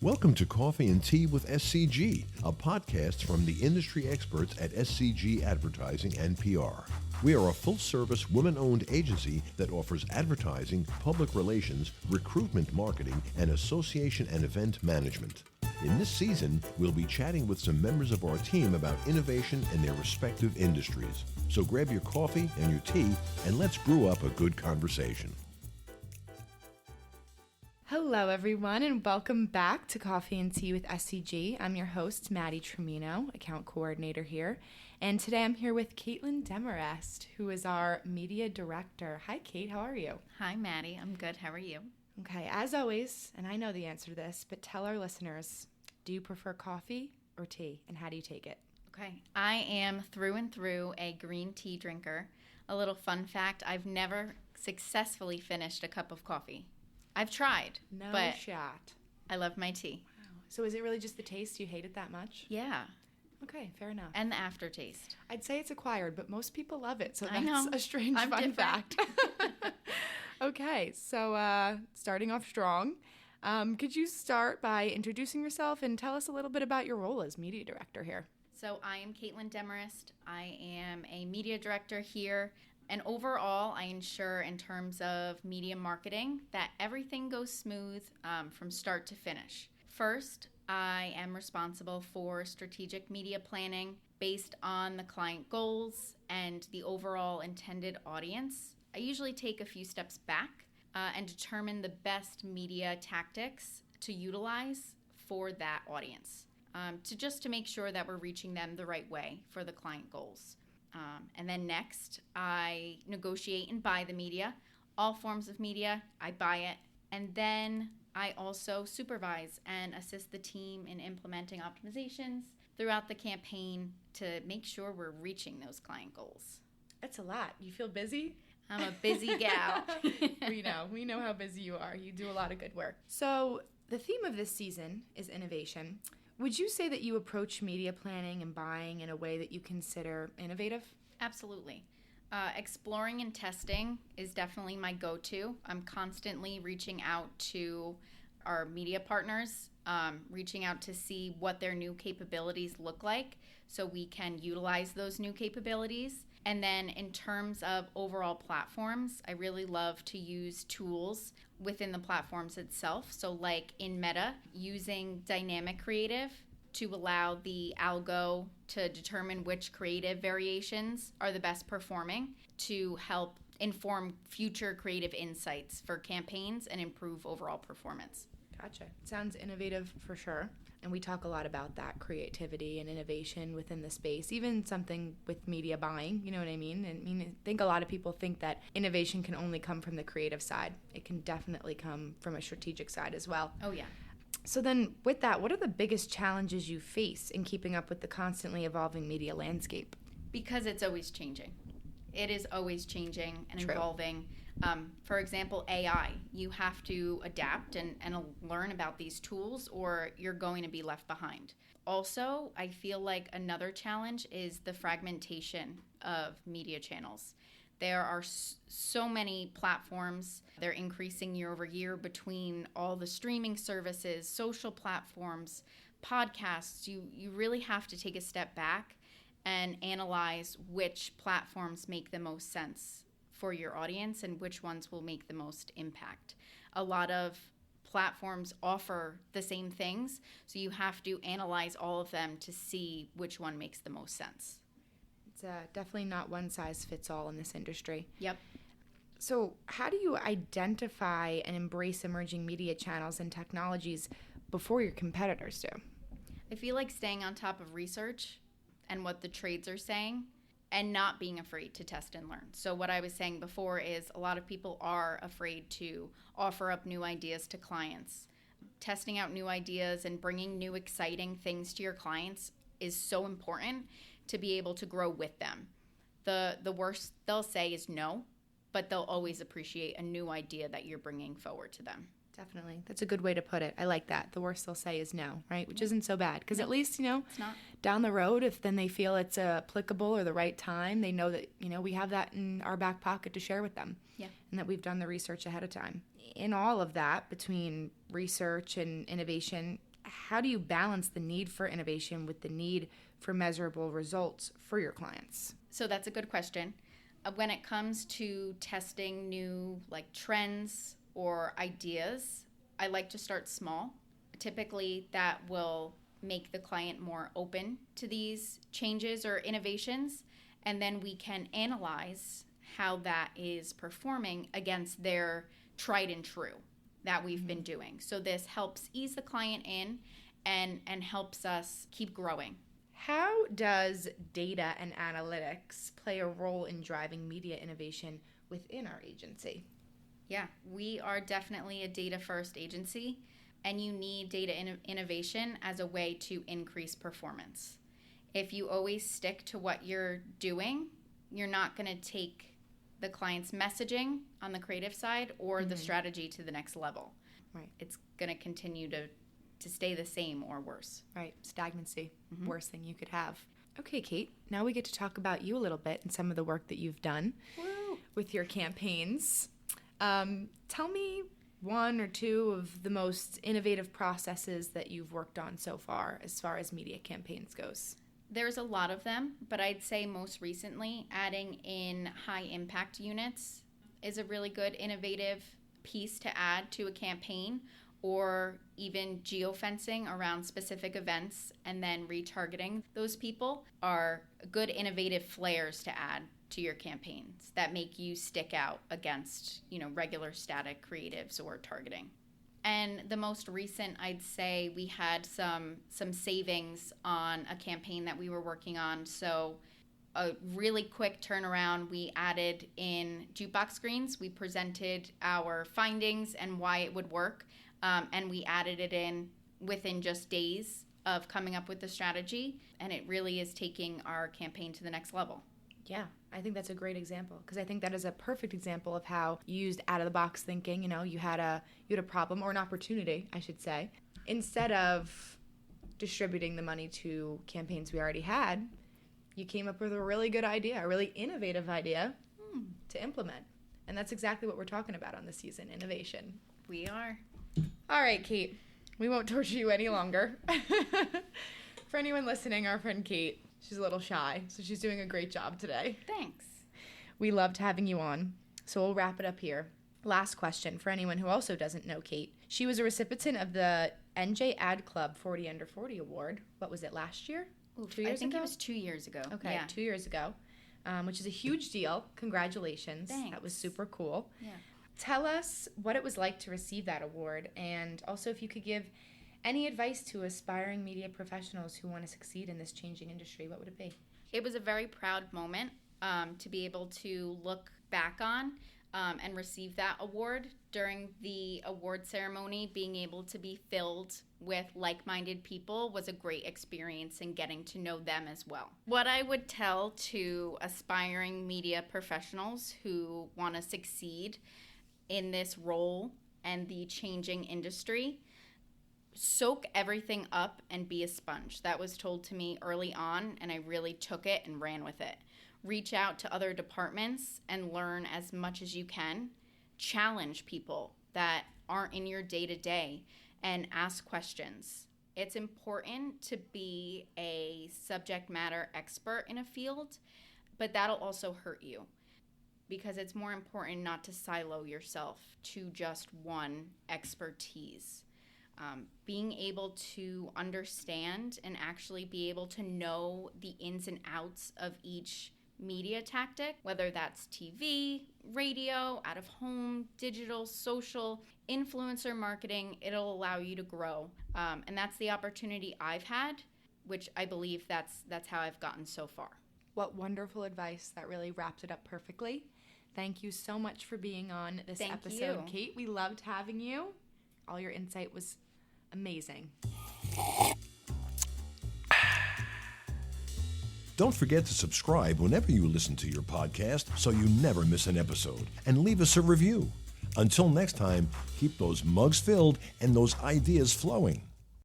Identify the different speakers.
Speaker 1: Welcome to Coffee and Tea with SCG, a podcast from the industry experts at SCG Advertising and PR. We are a full-service, women-owned agency that offers advertising, public relations, recruitment marketing, and association and event management. In this season, we'll be chatting with some members of our team about innovation in their respective industries. So grab your coffee and your tea, and let's brew up a good conversation.
Speaker 2: Hello, everyone, and welcome back to Coffee and Tea with SCG. I'm your host, Maddie Tremino, account coordinator here. And today I'm here with Kaitlyn Demarest, who is our Media Director. Hi, Kate. How are you?
Speaker 3: Hi, Maddie. I'm good. How are you?
Speaker 2: Okay, as always, and I know the answer to this, but tell our listeners, do you prefer coffee or tea, and how do you take it?
Speaker 3: Okay. I am through and through a green tea drinker. A little fun fact, I've never successfully finished a cup of coffee. I've tried, but
Speaker 2: shot.
Speaker 3: I love my tea.
Speaker 2: Wow. So is it really just the taste? You hate it that much?
Speaker 3: Yeah.
Speaker 2: Okay, fair enough.
Speaker 3: And the aftertaste.
Speaker 2: I'd say it's acquired, but most people love it, so
Speaker 3: I know.
Speaker 2: that's a strange fun fact. Okay, so starting off strong, could you start by introducing yourself and tell us a little bit about your role as Media Director here?
Speaker 3: So I am Kaitlyn Demarest. I am a Media Director here. And overall, I ensure in terms of media marketing that everything goes smooth from start to finish. First, I am responsible for strategic media planning based on the client goals and the overall intended audience. I usually take a few steps back and determine the best media tactics to utilize for that audience to make sure that we're reaching them the right way for the client goals. And then next, I negotiate and buy the media, all forms of media, I buy it. And then I also supervise and assist the team in implementing optimizations throughout the campaign to make sure we're reaching those client goals.
Speaker 2: That's a lot. You feel busy?
Speaker 3: I'm a busy gal.
Speaker 2: We know how busy you are. You do a lot of good work. So the theme of this season is innovation. Would you say that you approach media planning and buying in a way that you consider innovative?
Speaker 3: Absolutely. Exploring and testing is definitely my go-to. I'm constantly reaching out to our media partners, reaching out to see what their new capabilities look like so we can utilize those new capabilities. And then in terms of overall platforms, I really love to use tools within the platforms itself. So like in Meta, using dynamic creative to allow the algo to determine which creative variations are the best performing to help inform future creative insights for campaigns and improve overall performance.
Speaker 2: Gotcha. Sounds innovative for sure. And we talk a lot about that creativity and innovation within the space, even something with media buying, you know what I mean? I think a lot of people think that innovation can only come from the creative side. It can definitely come from a strategic side as well.
Speaker 3: Oh, yeah.
Speaker 2: So then with that, what are the biggest challenges you face in keeping up with the constantly evolving media landscape?
Speaker 3: Because it's always changing. It is always changing and
Speaker 2: True.
Speaker 3: Evolving. For example, AI. You have to adapt and learn about these tools or you're going to be left behind. Also, I feel like another challenge is the fragmentation of media channels. There are so many platforms. They're increasing year over year between all the streaming services, social platforms, podcasts. You really have to take a step back and analyze which platforms make the most sense for your audience and which ones will make the most impact. A lot of platforms offer the same things, so you have to analyze all of them to see which one makes the most sense.
Speaker 2: It's definitely not one size fits all in this industry.
Speaker 3: Yep.
Speaker 2: So how do you identify and embrace emerging media channels and technologies before your competitors do?
Speaker 3: I feel like staying on top of research and what the trades are saying and not being afraid to test and learn. So what I was saying before is a lot of people are afraid to offer up new ideas to clients. Testing out new ideas and bringing new exciting things to your clients is so important to be able to grow with them. The worst they'll say is no, but they'll always appreciate a new idea that you're bringing forward to them.
Speaker 2: Definitely. That's a good way to put it. I like that. The worst they'll say is no, right? Which isn't so bad because at least,
Speaker 3: it's not.
Speaker 2: Down the road, if then they feel it's applicable or the right time, they know that, we have that in our back pocket to share with them.
Speaker 3: Yeah.
Speaker 2: And that we've done the research ahead of time. In all of that, between research and innovation, how do you balance the need for innovation with the need for measurable results for your clients?
Speaker 3: So that's a good question. When it comes to testing new trends or ideas, I like to start small. Typically, that will make the client more open to these changes or innovations, and then we can analyze how that is performing against their tried and true that we've been doing. So this helps ease the client in and helps us keep growing.
Speaker 2: How does data and analytics play a role in driving media innovation within our agency?
Speaker 3: Yeah, we are definitely a data-first agency, and you need data innovation as a way to increase performance. If you always stick to what you're doing, you're not going to take the client's messaging on the creative side or the strategy to the next level.
Speaker 2: Right.
Speaker 3: It's going to continue to stay the same or worse.
Speaker 2: Right. Stagnancy. Worst thing you could have. Okay, Kate, now we get to talk about you a little bit and some of the work that you've done with your campaigns. Tell me one or two of the most innovative processes that you've worked on so far as media campaigns goes.
Speaker 3: There's a lot of them, but I'd say most recently adding in high impact units is a really good innovative piece to add to a campaign, or even geofencing around specific events and then retargeting those people are good innovative flares to add to your campaigns that make you stick out against, regular static creatives or targeting. And the most recent, I'd say we had some savings on a campaign that we were working on. So a really quick turnaround, we added in jukebox screens. We presented our findings and why it would work. And we added it in within just days of coming up with the strategy. And it really is taking our campaign to the next level.
Speaker 2: Yeah, I think that's a great example, because I think that is a perfect example of how you used out-of-the-box thinking. You had a problem, or an opportunity, I should say. Instead of distributing the money to campaigns we already had, you came up with a really good idea, a really innovative idea to implement. And that's exactly what we're talking about on this season, innovation.
Speaker 3: We are.
Speaker 2: All right, Kate, we won't torture you any longer. For anyone listening, our friend Kate, she's a little shy, so she's doing a great job today.
Speaker 3: Thanks.
Speaker 2: We loved having you on, so we'll wrap it up here. Last question for anyone who also doesn't know Kate. She was a recipient of the NJ Ad Club 40 Under 40 Award. What was it, last year? 2 years ago?
Speaker 3: I think it was 2 years ago.
Speaker 2: Okay,
Speaker 3: yeah.
Speaker 2: 2 years ago, which is a huge deal. Congratulations.
Speaker 3: Thanks.
Speaker 2: That was super cool.
Speaker 3: Yeah.
Speaker 2: Tell us what it was like to receive that award, and also if you could give any advice to aspiring media professionals who want to succeed in this changing industry, what would it be?
Speaker 3: It was a very proud moment to be able to look back on and receive that award. During the award ceremony, being able to be filled with like-minded people was a great experience, and getting to know them as well. What I would tell to aspiring media professionals who want to succeed in this role and the changing industry: soak everything up and be a sponge. That was told to me early on, and I really took it and ran with it. Reach out to other departments and learn as much as you can. Challenge people that aren't in your day-to-day and ask questions. It's important to be a subject matter expert in a field, but that'll also hurt you, because it's more important not to silo yourself to just one expertise. Being able to understand and actually be able to know the ins and outs of each media tactic, whether that's TV, radio, out of home, digital, social, influencer marketing, it'll allow you to grow. And that's the opportunity I've had, which I believe that's how I've gotten so far.
Speaker 2: What wonderful advice. That really wraps it up perfectly. Thank you so much for being on this episode, Kate. We loved having you. All your insight was amazing.
Speaker 1: Don't forget to subscribe whenever you listen to your podcast so you never miss an episode, and leave us a review. Until next time, keep those mugs filled and those ideas flowing.